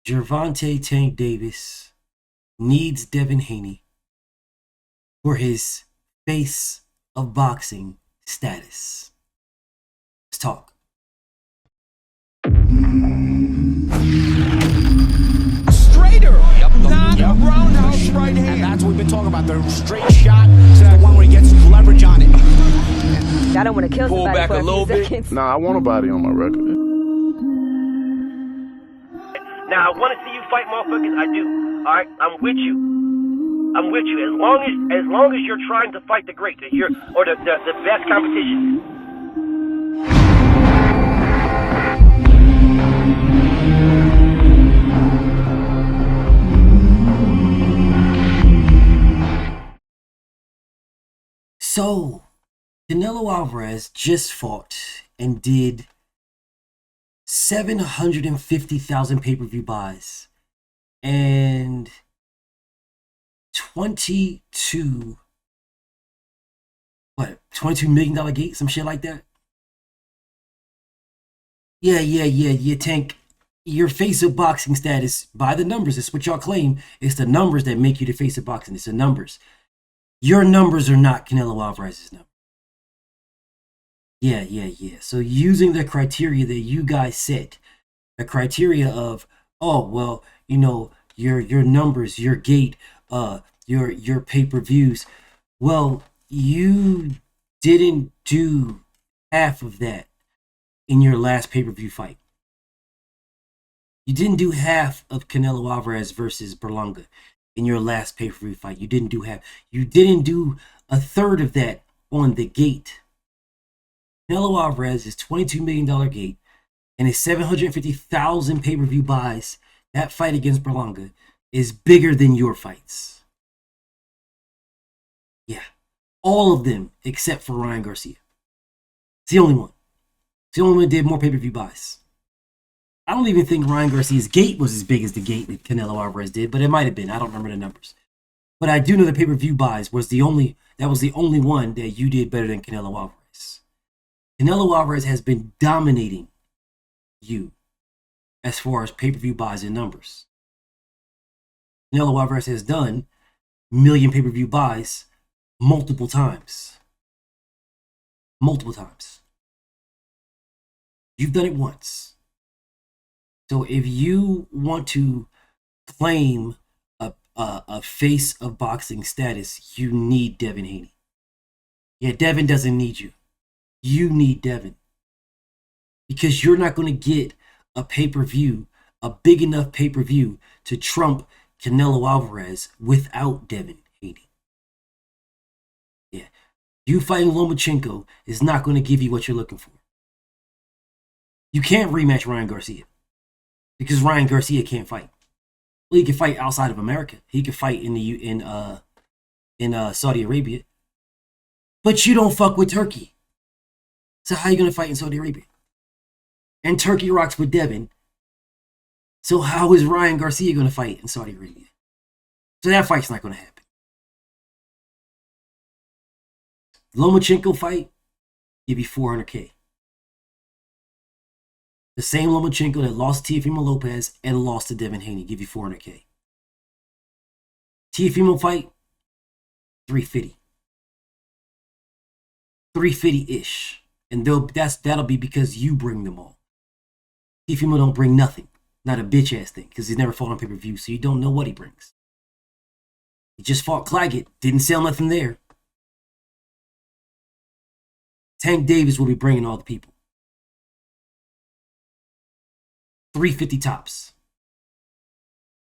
Gervonta Tank Davis needs Devin Haney for his face of boxing status. Let's talk. Straighter, not roundhouse right hand. And that's what we've been talking about, the straight shot, the one where he gets leverage on it. I don't want to kill somebody back for a little bit. seconds. Nah, I want a body on my record. Now, I want to see you fight motherfuckers. I do. All right? I'm with you. I'm with you. As long as you're trying to fight the great, the best competition. So, Canelo Alvarez just fought and did 750,000 pay-per-view buys and 22 $22 million gate, some shit like that. Yeah, Tank. Your face of boxing status by the numbers. It's what y'all claim. It's the numbers that make you the face of boxing. It's the numbers. Your numbers are not Canelo Alvarez's numbers. Yeah. So using the criteria that you guys set, the criteria of, oh, well, you know, your numbers, your gate, your pay-per-views. Well, you didn't do half of that in your last pay-per-view fight. You didn't do half of Canelo Alvarez versus Berlanga in your last pay-per-view fight. You didn't do half. You didn't do a third of that on the gate. Canelo Alvarez is $22 million gate and his 750,000 pay-per-view buys. That fight against Berlanga is bigger than your fights. Yeah. All of them except for Ryan Garcia. It's the only one. It's the only one that did more pay-per-view buys. I don't even think Ryan Garcia's gate was as big as the gate that Canelo Alvarez did, but it might have been. I don't remember the numbers. But I do know the pay-per-view buys was the only one that you did better than Canelo Alvarez. Canelo Alvarez has been dominating you as far as pay-per-view buys and numbers. Canelo Alvarez has done million pay-per-view buys multiple times. Multiple times. You've done it once. So if you want to claim a face of boxing status, you need Devin Haney. Yeah, Devin doesn't need you. You need Devin. Because you're not going to get a pay-per-view, a big enough pay-per-view to trump Canelo Alvarez without Devin Haney. Yeah. You fighting Lomachenko is not going to give you what you're looking for. You can't rematch Ryan Garcia. Because Ryan Garcia can't fight. Well, he can fight outside of America. He can fight in Saudi Arabia. But you don't fuck with Turkey. So how are you going to fight in Saudi Arabia? And Turkey rocks with Devin. So how is Ryan Garcia going to fight in Saudi Arabia? So that fight's not going to happen. Lomachenko fight, give you $400K. The same Lomachenko that lost to Teofimo Lopez and lost to Devin Haney, give you $400K. Teofimo fight, $350. $350-ish. And that'll be because you bring them all. Teofimo don't bring nothing. Not a bitch-ass thing, because he's never fought on pay-per-view, so you don't know what he brings. He just fought Claggett, didn't sell nothing there. Tank Davis will be bringing all the people. $350 tops.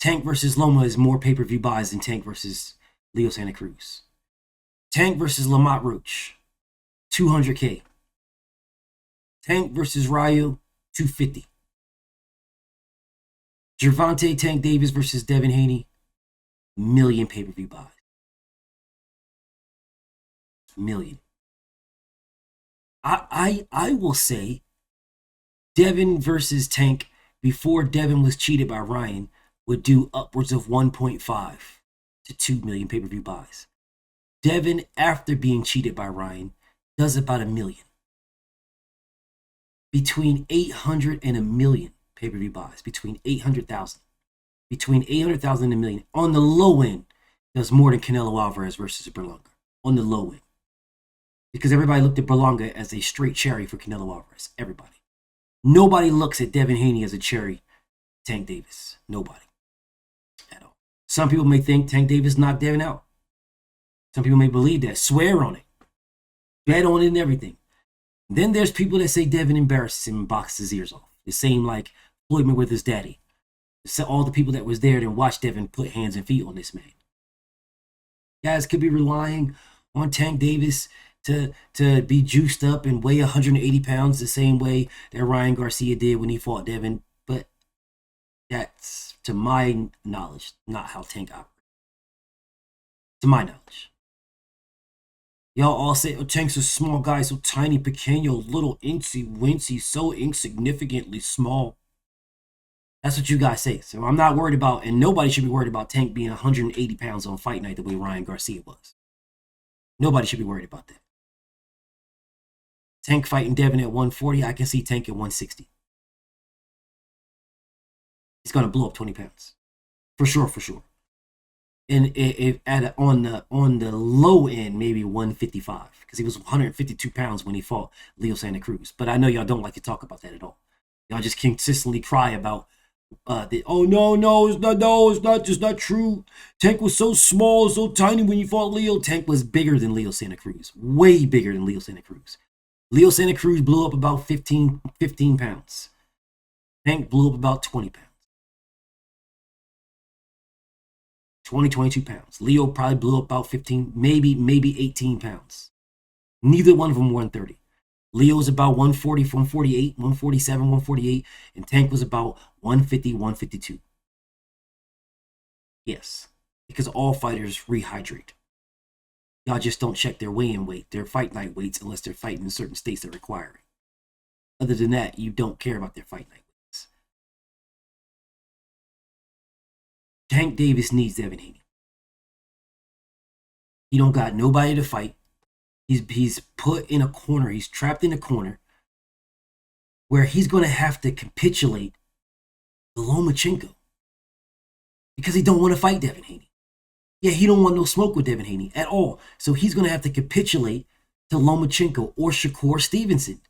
Tank versus Loma is more pay-per-view buys than Tank versus Leo Santa Cruz. Tank versus Lamont Roach, $200K. Tank versus Rayo, $250. Gervonta Tank Davis versus Devin Haney, million pay-per-view buys. Million. I will say Devin versus Tank before Devin was cheated by Ryan would do upwards of 1.5 to 2 million pay-per-view buys. Devin, after being cheated by Ryan, does about 1 million. Between 800 and 1 million pay-per-view buys. Between 800,000. between 800,000 and a million on the low end does more than Canelo Alvarez versus Berlanga on the low end. Because everybody looked at Berlanga as a straight cherry for Canelo Alvarez. Everybody. Nobody looks at Devin Haney as a cherry Tank Davis. Nobody. At all. Some people may think Tank Davis knocked Devin out. Some people may believe that. Swear on it. Bet on it and everything. Then there's people that say Devin embarrasses him and boxes his ears off. The same like Floyd Mayweather's daddy. All the people that was there and watched Devin put hands and feet on this man. Guys could be relying on Tank Davis to be juiced up and weigh 180 pounds the same way that Ryan Garcia did when he fought Devin. But that's, to my knowledge, not how Tank operates. To my knowledge. Y'all all say, oh, Tank's a small guy, so tiny, pequeño, little, incy, wincy, so insignificantly small. That's what you guys say. So I'm not worried about, and nobody should be worried about Tank being 180 pounds on fight night the way Ryan Garcia was. Nobody should be worried about that. Tank fighting Devin at 140, I can see Tank at 160. He's going to blow up 20 pounds. For sure, for sure. And if on the low end, maybe 155, because he was 152 pounds when he fought Leo Santa Cruz. But I know y'all don't like to talk about that at all. Y'all just consistently cry about it's not true. Tank was so small, so tiny when you fought Leo. Tank was bigger than Leo Santa Cruz, way bigger than Leo Santa Cruz. Leo Santa Cruz blew up about 15 pounds. Tank blew up about 20 pounds. 22 pounds. Leo probably blew up about 15, maybe 18 pounds. Neither one of them 130. Leo was about 140, 148, 147, 148, and Tank was about 150, 152. Yes, because all fighters rehydrate. Y'all just don't check their weigh-in weight, their fight night weights, unless they're fighting in certain states that require it. Other than that, you don't care about their fight night weights. Tank Davis needs Devin Haney. He don't got nobody to fight. He's put in a corner. He's trapped in a corner where he's going to have to capitulate to Lomachenko because he don't want to fight Devin Haney. Yeah, he don't want no smoke with Devin Haney at all. So he's going to have to capitulate to Lomachenko or Shakur Stevenson.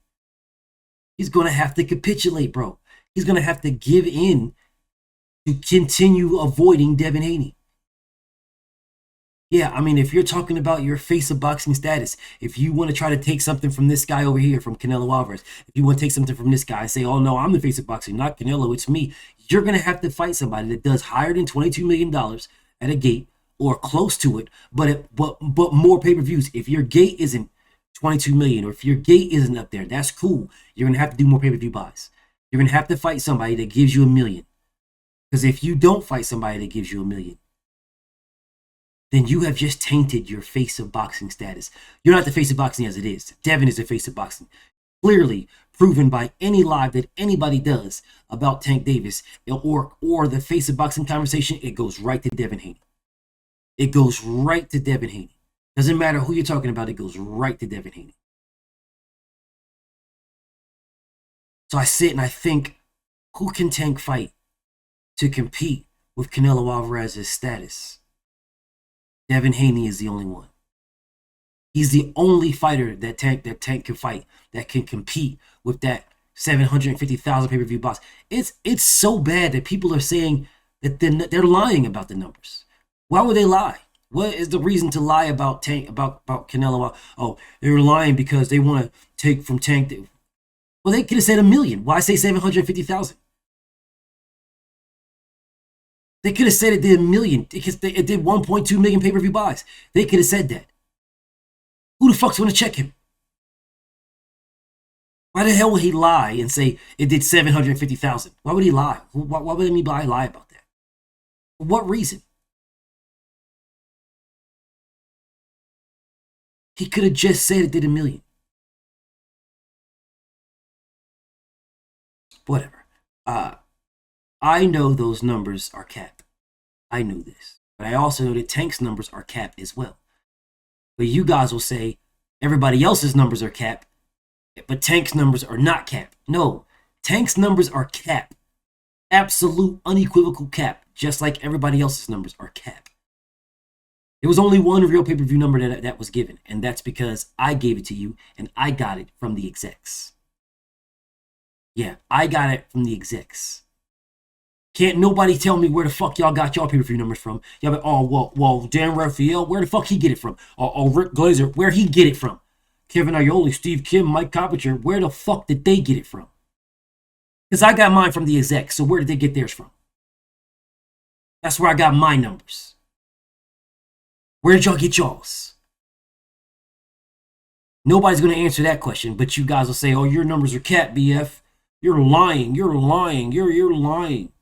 He's going to have to capitulate, bro. He's going to have to give in to continue avoiding Devin Haney. Yeah, I mean, if you're talking about your face of boxing status, if you want to try to take something from this guy over here, from Canelo Alvarez, if you want to take something from this guy and say, oh no, I'm the face of boxing, not Canelo, it's me, you're going to have to fight somebody that does higher than $22 million at a gate or close to it, but more pay-per-views. If your gate isn't 22 million or if your gate isn't up there, that's cool. You're going to have to do more pay-per-view buys. You're going to have to fight somebody that gives you $1 million. Because if you don't fight somebody that gives you $1 million, then you have just tainted your face of boxing status. You're not the face of boxing as it is. Devin is the face of boxing. Clearly proven by any live that anybody does about Tank Davis or the face of boxing conversation, it goes right to Devin Haney. It goes right to Devin Haney. Doesn't matter who you're talking about, it goes right to Devin Haney. So I sit and I think, who can Tank fight to compete with Canelo Alvarez's status? Devin Haney is the only one. He's the only fighter that Tank can fight that can compete with that 750,000 pay-per-view box. It's so bad that people are saying that they're lying about the numbers. Why would they lie? What is the reason to lie about Tank, about Canelo? Oh, they're lying because they want to take from Tank. Well, they could have said $1 million. Why say 750,000? They could have said it did $1 million because it did 1.2 million pay-per-view buys. They could have said that. Who the fuck's going to check him? Why the hell would he lie and say it did 750,000? Why would he lie? Why would anybody lie about that? For what reason? He could have just said it did $1 million. Whatever. I know those numbers are capped. I knew this. But I also know that Tank's numbers are capped as well. But you guys will say everybody else's numbers are capped, but Tank's numbers are not capped. No, Tank's numbers are capped. Absolute, unequivocal cap. just like everybody else's numbers are cap. There was only one real pay-per-view number that was given, and that's because I gave it to you, and I got it from the execs. Yeah, I got it from the execs. Can't nobody tell me where the fuck y'all got y'all pay-per-view numbers from. Y'all be, oh, well, Dan Raphael, where the fuck he get it from? Rick Glazer, where he get it from? Kevin Ioli, Steve Kim, Mike Coppinger, where the fuck did they get it from? Because I got mine from the execs, so where did they get theirs from? That's where I got my numbers. Where did y'all get y'all's? Nobody's going to answer that question, but you guys will say, oh, your numbers are cat, BF. You're lying. You're lying. You're lying.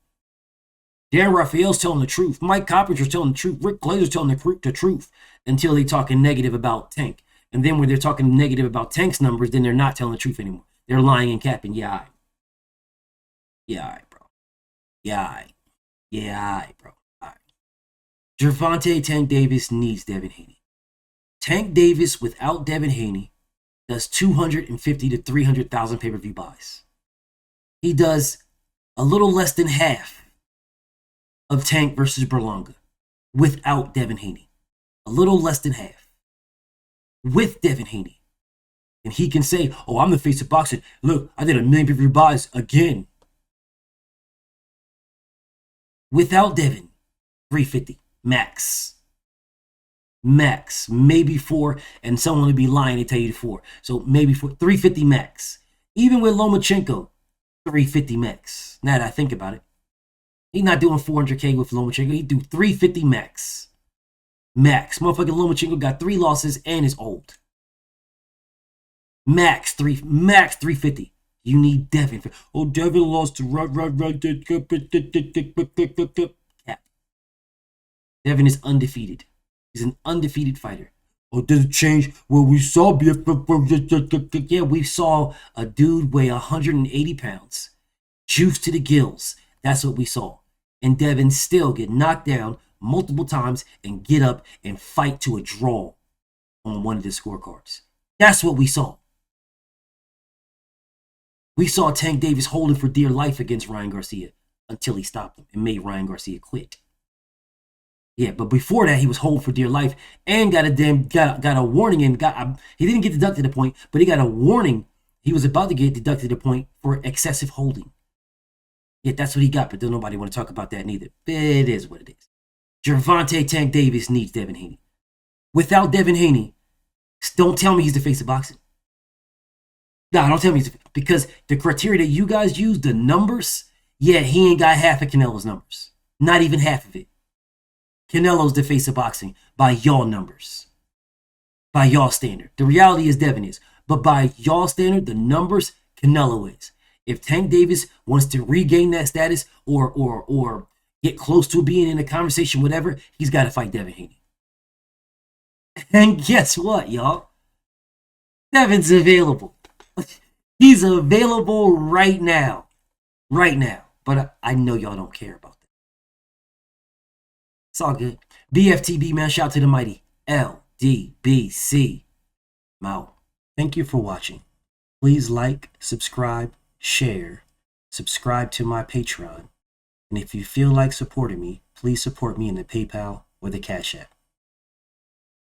Dan Raphael's telling the truth. Mike Coppinger's telling the truth. Rick Glazer's telling the truth until they talking negative about Tank. And then when they're talking negative about Tank's numbers, then they're not telling the truth anymore. They're lying and capping. Yeah, all right. Yeah, all right, bro. Yeah, all right. Yeah, all right, bro. All right. Gervonta Tank Davis needs Devin Haney. Tank Davis without Devin Haney does 250 to 300,000 pay-per-view buys. He does a little less than half of Tank versus Berlanga without Devin Haney. A little less than half. With Devin Haney. And he can say, oh, I'm the face of boxing. Look, I did 1 million pay-per-view buys again. Without Devin, 350 max. Max. Maybe 4, and someone would be lying to tell you 4. So maybe 4, 350 max. Even with Lomachenko, 350 max. Now that I think about it. He's not doing 400K with Lomachenko. He do 350 max. Max. Motherfucking Lomachenko got 3 losses and is old. Max 350. You need Devin. Oh, Devin lost to Cap. Devin is undefeated. He's an undefeated fighter. Oh, does it change what we saw? Yeah, we saw a dude weigh 180 pounds. Juice to the gills. That's what we saw. And Devin still get knocked down multiple times and get up and fight to a draw on one of the scorecards. That's what we saw. We saw Tank Davis holding for dear life against Ryan Garcia until he stopped him and made Ryan Garcia quit. Yeah, but before that, he was holding for dear life and got a warning and he didn't get deducted a point, but he got a warning. He was about to get deducted a point for excessive holding. Yeah, that's what he got, but don't nobody want to talk about that neither. It is what it is. Gervonta Tank Davis needs Devin Haney. Without Devin Haney, don't tell me he's the face of boxing. No, don't tell me because the criteria that you guys use, the numbers, yeah, he ain't got half of Canelo's numbers. Not even half of it. Canelo's the face of boxing by y'all numbers. By y'all standard. The reality is Devin is. But by y'all standard, the numbers, Canelo is. If Tank Davis wants to regain that status or get close to being in a conversation, whatever, he's got to fight Devin Haney. And guess what, y'all? Devin's available. He's available right now. Right now. But I know y'all don't care about that. It's all good. BFTB, man. Shout out to the mighty LDBC. I'm out. Thank you for watching. Please like, subscribe, share, subscribe to my Patreon. And if you feel like supporting me, please support me in the PayPal or the Cash App.